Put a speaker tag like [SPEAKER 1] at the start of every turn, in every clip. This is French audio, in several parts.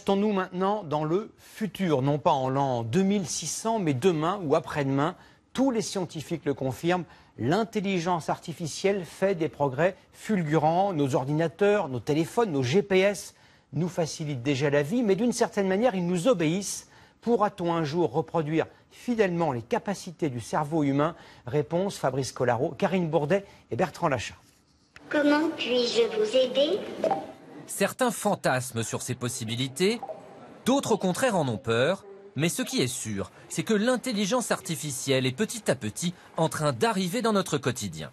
[SPEAKER 1] Projetons-nous maintenant dans le futur, non pas en l'an 2600, mais demain ou après-demain. Tous les scientifiques le confirment, l'intelligence artificielle fait des progrès fulgurants. Nos ordinateurs, nos téléphones, nos GPS nous facilitent déjà la vie, mais d'une certaine manière, ils nous obéissent. Pourra-t-on un jour reproduire fidèlement les capacités du cerveau humain? Réponse Fabrice Collaro, Karine Bourdet et Bertrand Lachat.
[SPEAKER 2] Comment puis-je vous aider?
[SPEAKER 3] Certains fantasment sur ces possibilités, d'autres au contraire en ont peur. Mais ce qui est sûr, c'est que l'intelligence artificielle est petit à petit en train d'arriver dans notre quotidien.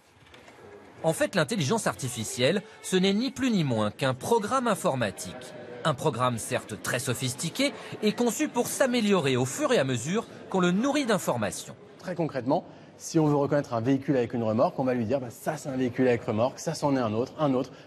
[SPEAKER 3] En fait, l'intelligence artificielle, ce n'est ni plus ni moins qu'un programme informatique. Un programme certes très sophistiqué et conçu pour s'améliorer au fur et à mesure qu'on le nourrit d'informations.
[SPEAKER 4] Très concrètement, si on veut reconnaître un véhicule avec une remorque, on va lui dire ça c'est un véhicule avec remorque, ça c'en est un autre,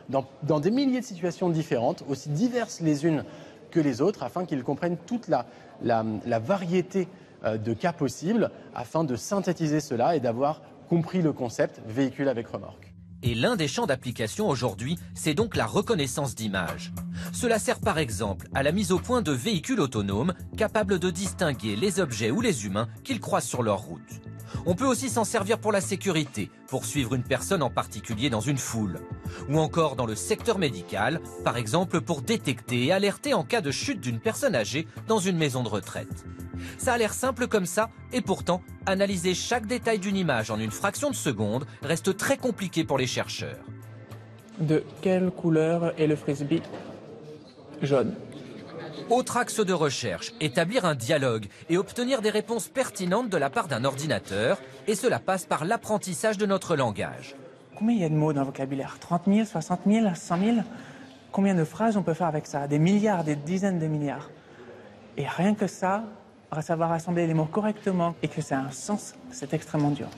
[SPEAKER 4] dans des milliers de situations différentes, aussi diverses les unes que les autres, afin qu'ils comprennent toute la variété de cas possibles, afin de synthétiser cela et d'avoir compris le concept véhicule avec remorque.
[SPEAKER 3] Et l'un des champs d'application aujourd'hui, c'est donc la reconnaissance d'images. Cela sert par exemple à la mise au point de véhicules autonomes capables de distinguer les objets ou les humains qu'ils croisent sur leur route. On peut aussi s'en servir pour la sécurité, pour suivre une personne en particulier dans une foule. Ou encore dans le secteur médical, par exemple pour détecter et alerter en cas de chute d'une personne âgée dans une maison de retraite. Ça a l'air simple comme ça, et pourtant, analyser chaque détail d'une image en une fraction de seconde reste très compliqué pour les chercheurs.
[SPEAKER 5] De quelle couleur est le frisbee? Jaune.
[SPEAKER 3] Autre axe de recherche, établir un dialogue et obtenir des réponses pertinentes de la part d'un ordinateur, et cela passe par l'apprentissage de notre langage.
[SPEAKER 5] Combien il y a de mots dans le vocabulaire? 30 000, 60 000, 100 000? Combien de phrases on peut faire avec ça? Des milliards, des dizaines de milliards. Et rien que ça, savoir assembler les mots correctement et que ça a un sens, c'est extrêmement dur.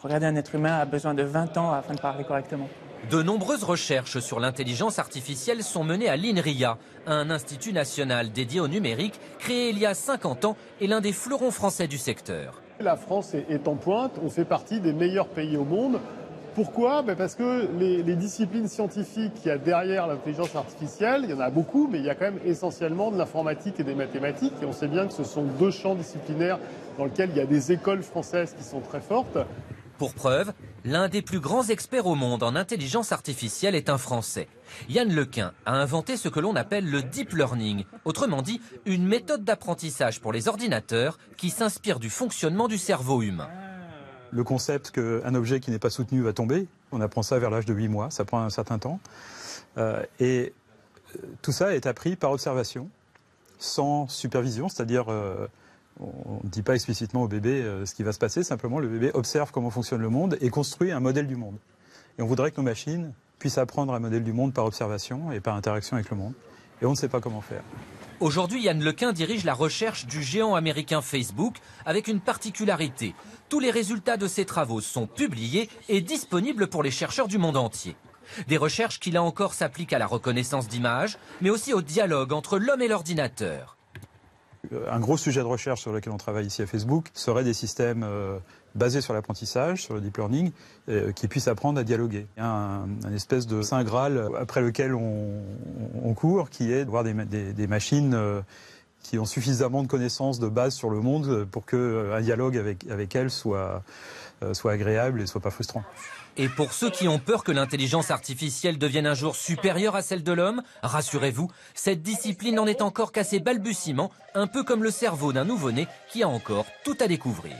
[SPEAKER 5] Regardez, un être humain a besoin de 20 ans afin de parler correctement.
[SPEAKER 3] De nombreuses recherches sur l'intelligence artificielle sont menées à l'INRIA, un institut national dédié au numérique créé il y a 50 ans et l'un des fleurons français du secteur.
[SPEAKER 6] La France est en pointe, on fait partie des meilleurs pays au monde. Pourquoi? Parce que les disciplines scientifiques qu'il y a derrière l'intelligence artificielle, il y en a beaucoup, mais il y a quand même essentiellement de l'informatique et des mathématiques. Et on sait bien que ce sont deux champs disciplinaires dans lesquels il y a des écoles françaises qui sont très fortes.
[SPEAKER 3] Pour preuve, l'un des plus grands experts au monde en intelligence artificielle est un Français. Yann Lequin a inventé ce que l'on appelle le deep learning, autrement dit une méthode d'apprentissage pour les ordinateurs qui s'inspire du fonctionnement du cerveau humain.
[SPEAKER 7] Le concept qu'un objet qui n'est pas soutenu va tomber, on apprend ça vers l'âge de 8 mois, ça prend un certain temps. Et tout ça est appris par observation, sans supervision, c'est-à-dire on ne dit pas explicitement au bébé ce qui va se passer, simplement le bébé observe comment fonctionne le monde et construit un modèle du monde. Et on voudrait que nos machines puissent apprendre un modèle du monde par observation et par interaction avec le monde. Et on ne sait pas comment faire.
[SPEAKER 3] Aujourd'hui, Yann Lequin dirige la recherche du géant américain Facebook avec une particularité. Tous les résultats de ses travaux sont publiés et disponibles pour les chercheurs du monde entier. Des recherches qui là encore s'appliquent à la reconnaissance d'images, mais aussi au dialogue entre l'homme et l'ordinateur.
[SPEAKER 7] Un gros sujet de recherche sur lequel on travaille ici à Facebook serait des systèmes basés sur l'apprentissage, sur le deep learning, qui puissent apprendre à dialoguer. Il y a un espèce de saint graal après lequel on court, qui est de voir des machines qui ont suffisamment de connaissances de base sur le monde pour qu'un dialogue avec elles soit agréable et soit pas frustrant.
[SPEAKER 3] Et pour ceux qui ont peur que l'intelligence artificielle devienne un jour supérieure à celle de l'homme, rassurez-vous, cette discipline n'en est encore qu'à ses balbutiements, un peu comme le cerveau d'un nouveau-né qui a encore tout à découvrir.